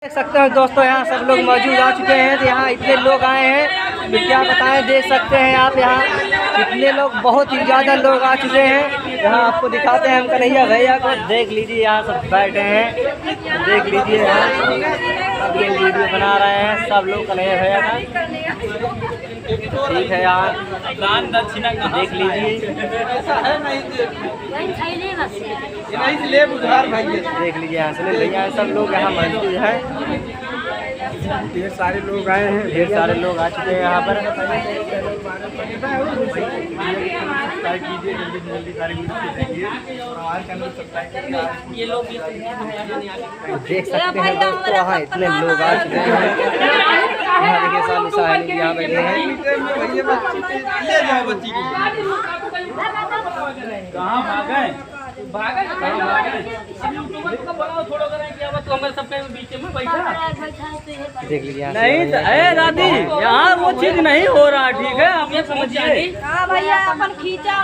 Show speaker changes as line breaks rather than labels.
देख सकते हैं दोस्तों, यहाँ सब लोग मौजूद आ चुके हैं। तो यहाँ इतने लोग आए हैं तो क्या बताएं, देख सकते हैं आप यहाँ इतने लोग, बहुत ही ज़्यादा लोग आ चुके हैं। यहाँ आपको दिखाते हैं हम कन्हैया भैया को, देख लीजिए यहाँ सब बैठे हैं, देख लीजिए यहाँ सब ये वीडियो बना रहे हैं सब लोग कन्हैया भैया का। ठीक है यहाँ देख लीजिए, देख लीजिए यहाँ से भैया सब लोग यहाँ मौजूद है। ढेर सारे लोग आए हैं, ढेर सारे लोग आ चुके हैं यहाँ पर। देख सकते हैं दोस्तों, यहाँ इतने लोग आ चुके हैं। यहाँ देखिए सामने साहब यहाँ बैठे हैं।
कहाँ भागे
देख लीजिए
नहीं अरे दादी, यहाँ वो चीज नहीं हो रहा। ठीक है, आप ये समझिए।
हाँ भैया, अपन खींचा